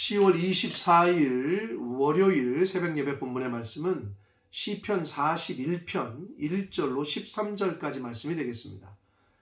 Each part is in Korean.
10월 24일 월요일 새벽 예배 본문의 말씀은 시편 41편 1절로 13절까지 말씀이 되겠습니다.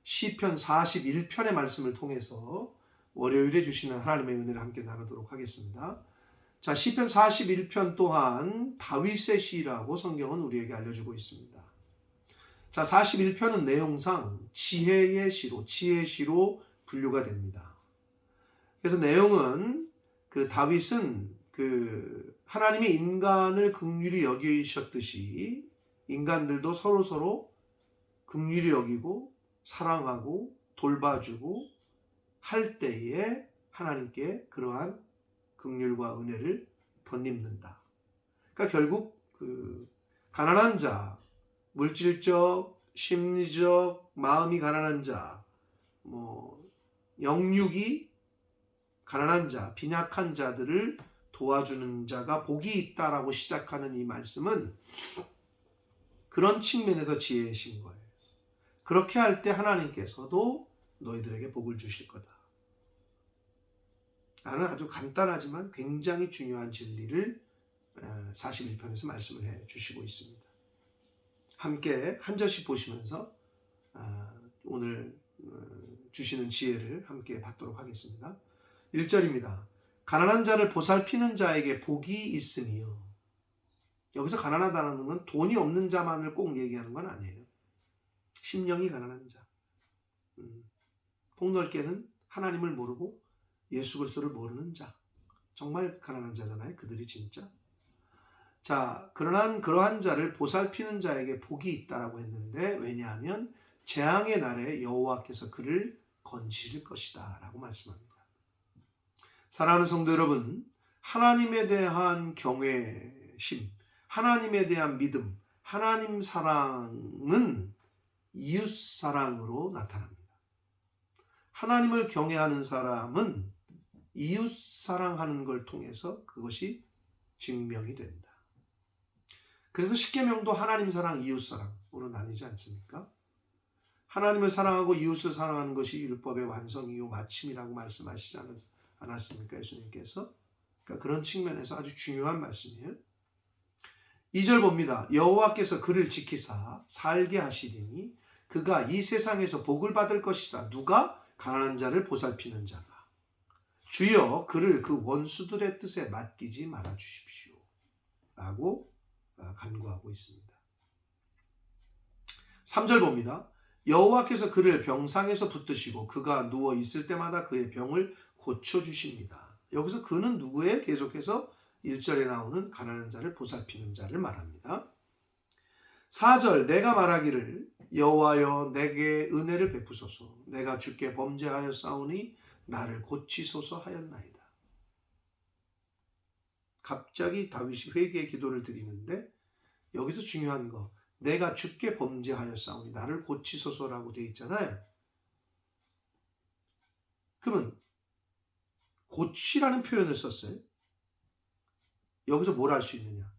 시편 41편의 말씀을 통해서 월요일에 주시는 하나님의 은혜를 함께 나누도록 하겠습니다. 자, 시편 41편 또한 다윗의 시라고 성경은 우리에게 알려주고 있습니다. 자, 41편은 내용상 지혜의 시로 분류가 됩니다. 그래서 내용은 다윗은 하나님이 인간을 긍휼히 여기셨듯이 인간들도 서로 긍휼히 여기고 사랑하고 돌봐주고 할 때에 하나님께 그러한 긍휼과 은혜를 덧입는다. 그러니까 결국 가난한 자, 물질적, 심리적, 마음이 가난한 자, 영육이 가난한 자, 빈약한 자들을 도와주는 자가 복이 있다라고 시작하는 이 말씀은 그런 측면에서 지혜이신 거예요. 그렇게 할 때 하나님께서도 너희들에게 복을 주실 거다. 라는 아주 간단하지만 굉장히 중요한 진리를 41편에서 말씀을 해 주시고 있습니다. 함께 한 절씩 보시면서 오늘 주시는 지혜를 함께 받도록 하겠습니다. 1절입니다. 가난한 자를 보살피는 자에게 복이 있으니요. 여기서 가난하다는 건 돈이 없는 자만을 꼭 얘기하는 건 아니에요. 심령이 가난한 자. 폭넓게는 하나님을 모르고 예수 그리스도를 모르는 자. 정말 가난한 자잖아요. 그들이 진짜. 자, 그러한 자를 보살피는 자에게 복이 있다라고 했는데 왜냐하면 재앙의 날에 여호와께서 그를 건지실 것이다 라고 말씀합니다. 사랑하는 성도 여러분, 하나님에 대한 경외심, 하나님에 대한 믿음, 하나님 사랑은 이웃 사랑으로 나타납니다. 하나님을 경외하는 사람은 이웃 사랑하는 걸 통해서 그것이 증명이 된다. 그래서 십계명도 하나님 사랑, 이웃 사랑으로 나뉘지 않습니까? 하나님을 사랑하고 이웃을 사랑하는 것이 율법의 완성이요 마침이라고 말씀하시지 않았습니까? 예수님께서. 그러니까 그런 측면에서 아주 중요한 말씀이에요. 2절 봅니다. 여호와께서 그를 지키사 살게 하시리니 그가 이 세상에서 복을 받을 것이다. 누가? 가난한 자를 보살피는 자가. 주여 그를 그 원수들의 뜻에 맡기지 말아 주십시오. 라고 간구하고 있습니다. 3절 봅니다. 여호와께서 그를 병상에서 붙드시고 그가 누워 있을 때마다 그의 병을 고쳐주십니다. 여기서 그는 누구예요? 계속해서 1절에 나오는 가난한 자를 보살피는 자를 말합니다. 4절 내가 말하기를 여호와여 내게 은혜를 베푸소서 내가 주께 범죄하였사오니 나를 고치소서 하였나이다. 갑자기 다윗이 회개의 기도를 드리는데 여기서 중요한 거 내가 주께 범죄하였사오니 나를 고치소서라고 되어 있잖아요. 그러면 고치라는 표현을 썼어요. 여기서 뭘 할 수 있느냐?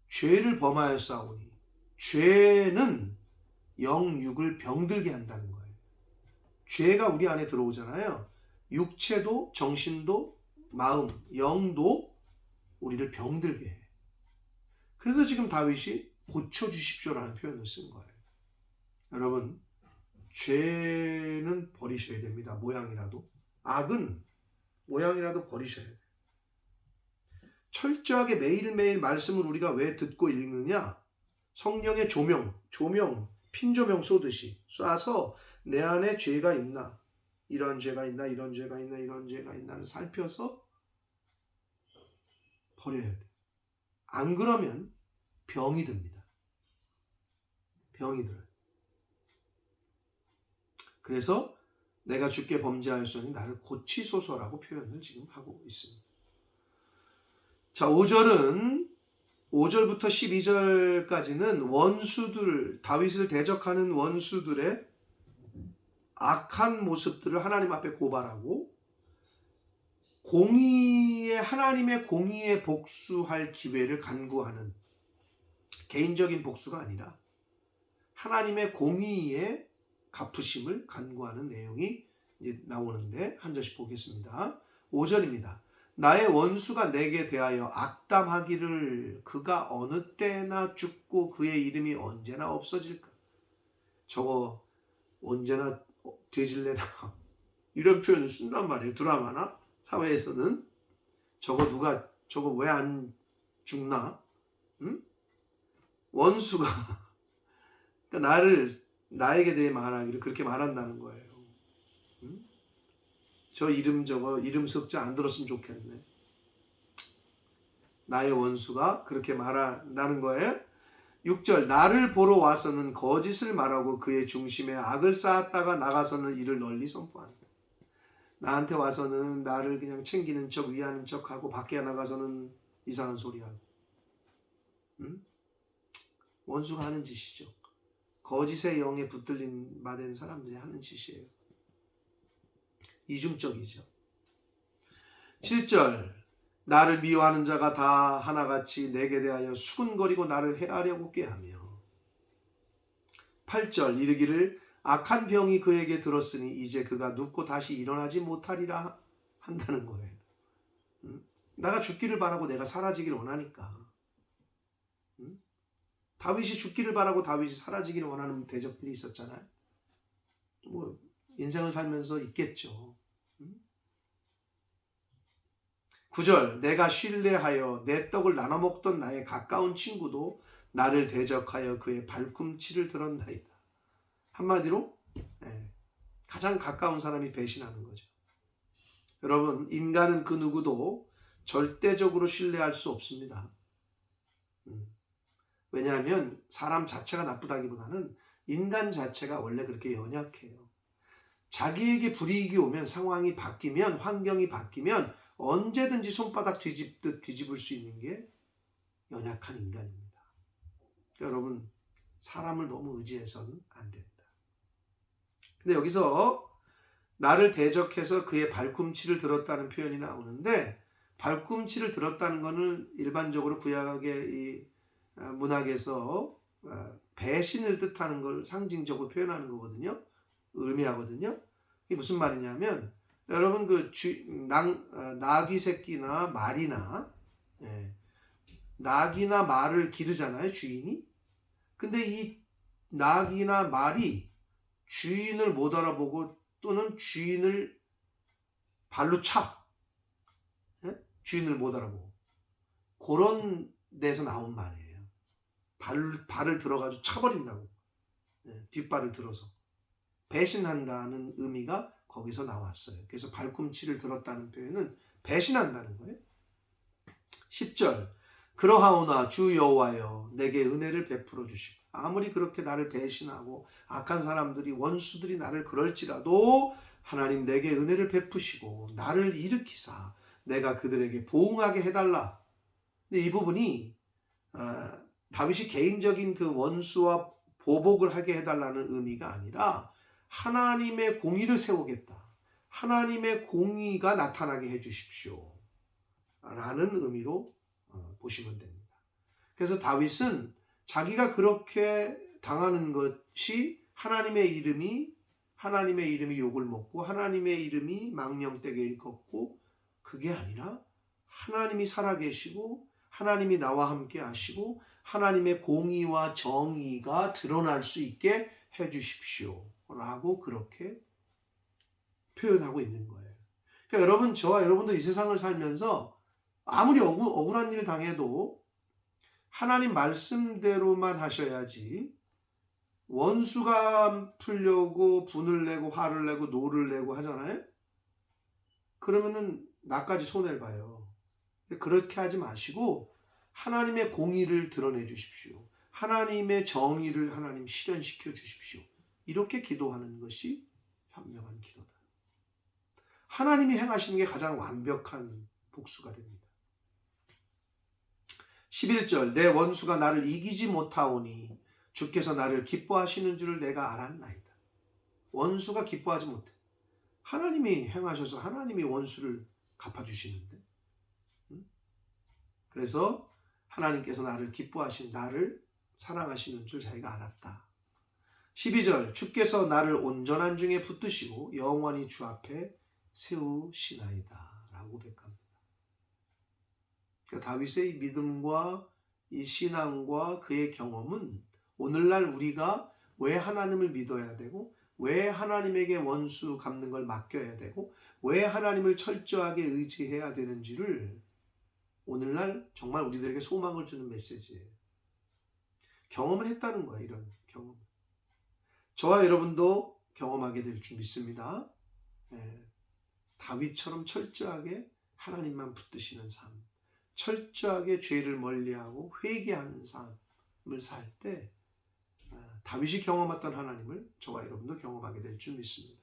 죄를 범하였사오니 죄는 영육을 병들게 한다는 거예요. 죄가 우리 안에 들어오잖아요. 육체도 정신도 마음, 영도 우리를 병들게 해. 그래서 지금 다윗이 고쳐주십시오라는 표현을 쓴 거예요. 여러분, 죄는 버리셔야 됩니다. 모양이라도. 악은 모양이라도 버리셔야 돼요. 철저하게 매일매일 말씀을 우리가 왜 듣고 읽느냐? 성령의 조명, 핀조명 쏘듯이 쏴서 내 안에 죄가 있나? 이런 죄가 있나? 이런 죄가 있나? 이런 죄가 있나를 살펴서 버려야 돼요. 안 그러면 병이 듭니다. 병이 들어요. 그래서 내가 주께 범죄하였으니 나를 고치소서라고 표현을 지금 하고 있습니다. 자, 5절부터 12절까지는 원수들, 다윗을 대적하는 원수들의 악한 모습들을 하나님 앞에 고발하고 하나님의 공의에 복수할 기회를 간구하는 개인적인 복수가 아니라 하나님의 공의에 갚으심을 간구하는 내용이 이제 나오는데 한 절씩 보겠습니다. 5절입니다. 나의 원수가 내게 대하여 악담하기를 그가 어느 때나 죽고 그의 이름이 언제나 없어질까. 저거 언제나 되질래나 이런 표현을 쓴단 말이에요. 드라마나 사회에서는. 저거 왜 안 죽나? 응? 원수가 그러니까 나에게 대해 말하기를 그렇게 말한다는 거예요. 응? 저 이름 석자 안 들었으면 좋겠네. 나의 원수가 그렇게 말한다는 거예요. 6절 나를 보러 와서는 거짓을 말하고 그의 중심에 악을 쌓았다가 나가서는 이를 널리 선포한다. 나한테 와서는 나를 그냥 챙기는 척 위하는 척하고 밖에 나가서는 이상한 소리하고. 응? 원수가 하는 짓이죠. 거짓의 영에 붙들린 바된 사람들이 하는 짓이에요. 이중적이죠. 7절 나를 미워하는 자가 다 하나같이 내게 대하여 수군거리고 나를 해하려고 꾀하며. 8절 이르기를 악한 병이 그에게 들었으니 이제 그가 눕고 다시 일어나지 못하리라 한다는 거예요. 내가 죽기를 바라고 내가 사라지기를 원하니까. 다윗이 죽기를 바라고 다윗이 사라지기를 원하는 대적들이 있었잖아요. 뭐 인생을 살면서 있겠죠. 9절 내가 신뢰하여 내 떡을 나눠 먹던 나의 가까운 친구도 나를 대적하여 그의 발꿈치를 들었나이다. 한마디로 가장 가까운 사람이 배신하는 거죠. 여러분, 인간은 그 누구도 절대적으로 신뢰할 수 없습니다. 왜냐하면 사람 자체가 나쁘다기보다는 인간 자체가 원래 그렇게 연약해요. 자기에게 불이익이 오면, 상황이 바뀌면, 환경이 바뀌면 언제든지 손바닥 뒤집듯 뒤집을 수 있는 게 연약한 인간입니다. 그러니까 여러분, 사람을 너무 의지해서는 안 된다. 근데 여기서 나를 대적해서 그의 발꿈치를 들었다는 표현이 나오는데, 발꿈치를 들었다는 것은 일반적으로 구약의 이 문학에서 배신을 뜻하는 걸 상징적으로 표현하는 거거든요. 의미하거든요. 이게 무슨 말이냐면, 여러분 나귀 새끼나 말이나 나귀나 말을 기르잖아요, 주인이. 근데 이 나귀나 말이 주인을 못 알아보고 또는 주인을 발로 차. 주인을 못 알아보고. 그런 데서 나온 말이에요. 발을 들어가지고 차버린다고. 뒷발을 들어서. 배신한다는 의미가 거기서 나왔어요. 그래서 발꿈치를 들었다는 표현은 배신한다는 거예요. 10절 그러하오나 주 여호와여 내게 은혜를 베풀어 주시고 아무리 그렇게 나를 배신하고 악한 사람들이 원수들이 나를 그럴지라도 하나님 내게 은혜를 베푸시고 나를 일으키사 내가 그들에게 보응하게 해달라. 근데 이 부분이 다윗이 개인적인 그 원수와 보복을 하게 해달라는 의미가 아니라 하나님의 공의를 세우겠다. 하나님의 공의가 나타나게 해주십시오. 라는 의미로 보시면 됩니다. 그래서 다윗은 자기가 그렇게 당하는 것이 하나님의 이름이 욕을 먹고 하나님의 이름이 망령되게 일컫고 그게 아니라 하나님이 살아계시고 하나님이 나와 함께 하시고 하나님의 공의와 정의가 드러날 수 있게 해주십시오. 라고 그렇게 표현하고 있는 거예요. 그러니까 여러분, 저와 여러분도 이 세상을 살면서 아무리 억울한 일 당해도 하나님 말씀대로만 하셔야지 원수가 풀려고 분을 내고 화를 내고 노를 내고 하잖아요. 그러면은 나까지 손해를 봐요. 그렇게 하지 마시고 하나님의 공의를 드러내 주십시오. 하나님의 정의를 하나님 실현시켜 주십시오. 이렇게 기도하는 것이 현명한 기도다. 하나님이 행하시는 게 가장 완벽한 복수가 됩니다. 11절 내 원수가 나를 이기지 못하오니 주께서 나를 기뻐하시는 줄을 내가 알았나이다. 원수가 기뻐하지 못해. 하나님이 행하셔서 하나님이 원수를 갚아주시는데. 그래서 하나님께서 나를 나를 사랑하시는 줄 자기가 알았다. 12절 주께서 나를 온전한 중에 붙드시고 영원히 주 앞에 세우시나이다. 라고 고백합니다. 그러니까 다윗의 믿음과 이 신앙과 그의 경험은 오늘날 우리가 왜 하나님을 믿어야 되고, 왜 하나님에게 원수 갚는 걸 맡겨야 되고, 왜 하나님을 철저하게 의지해야 되는지를 오늘날 정말 우리들에게 소망을 주는 메시지예요. 경험을 했다는 거야, 이런 경험. 저와 여러분도 경험하게 될 줄 믿습니다. 다윗처럼 철저하게 하나님만 붙드시는 삶, 철저하게 죄를 멀리하고 회개하는 삶을 살 때 다윗이 경험했던 하나님을 저와 여러분도 경험하게 될 줄 믿습니다.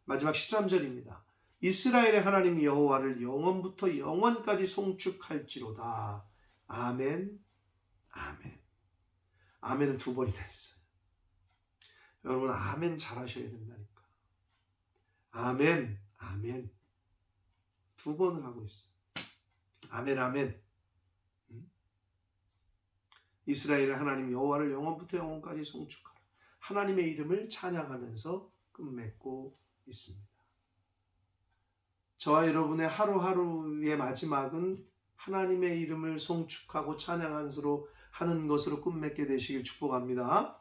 마지막 13절입니다. 이스라엘의 하나님 여호와를 영원부터 영원까지 송축할지로다. 아멘, 아멘. 아멘을 2번이나 했어요. 여러분 아멘 잘하셔야 된다니까. 아멘, 아멘. 2번을 하고 있어요. 아멘, 아멘. 이스라엘의 하나님 여호와를 영원부터 영원까지 송축하라. 하나님의 이름을 찬양하면서 끝맺고 있습니다. 저와 여러분의 하루하루의 마지막은 하나님의 이름을 송축하고 찬양하면서 하는 것으로 끝맺게 되시길 축복합니다.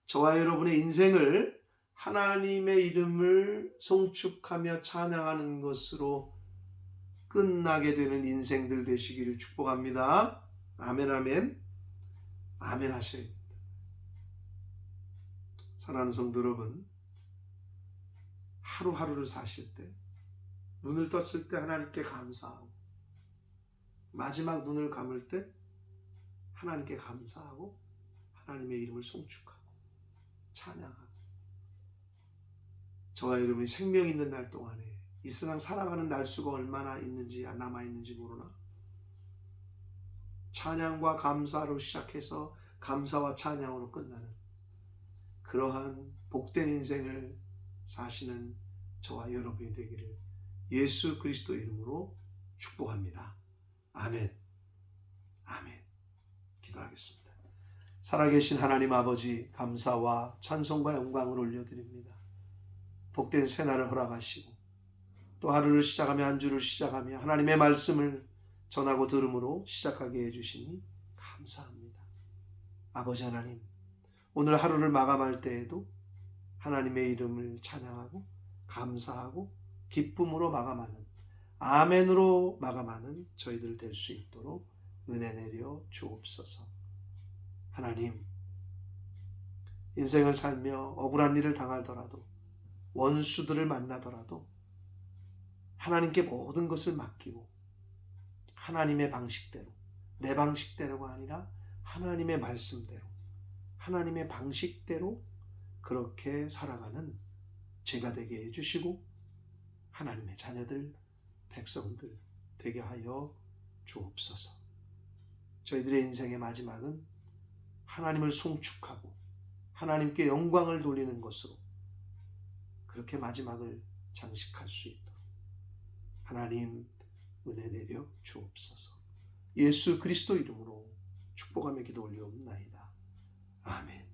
저와 여러분의 인생을 하나님의 이름을 송축하며 찬양하는 것으로 끝나게 되는 인생들 되시기를 축복합니다. 아멘, 아멘. 아멘 하셔야 됩니다. 사랑하는 성도 여러분, 하루하루를 사실 때 눈을 떴을 때 하나님께 감사하고, 마지막 눈을 감을 때 하나님께 감사하고 하나님의 이름을 송축하고 찬양하고, 저와 여러분이 생명 있는 날 동안에 이 세상 살아가는 날수가 얼마나 있는지 남아있는지 모르나 찬양과 감사로 시작해서 감사와 찬양으로 끝나는 그러한 복된 인생을 사시는 저와 여러분이 되기를 예수 그리스도 이름으로 축복합니다. 아멘, 아멘. 기도하겠습니다. 살아계신 하나님 아버지, 감사와 찬송과 영광을 올려드립니다. 복된 새날을 허락하시고 또 하루를 시작하며 한 주를 시작하며 하나님의 말씀을 전하고 들음으로 시작하게 해주시니 감사합니다. 아버지 하나님, 오늘 하루를 마감할 때에도 하나님의 이름을 찬양하고 감사하고 기쁨으로 마감하는, 아멘으로 마감하는 저희들 될 수 있도록 은혜 내려 주옵소서. 하나님, 인생을 살며 억울한 일을 당하더라도, 원수들을 만나더라도 하나님께 모든 것을 맡기고 하나님의 방식대로, 내 방식대로가 아니라 하나님의 말씀대로, 하나님의 방식대로 그렇게 살아가는 제가 되게 해주시고 하나님의 자녀들, 백성들 되게 하여 주옵소서. 저희들의 인생의 마지막은 하나님을 송축하고 하나님께 영광을 돌리는 것으로 그렇게 마지막을 장식할 수 있도록 하나님 은혜 내려 주옵소서. 예수 그리스도 이름으로 축복하며 기도 올리옵나이다. 아멘.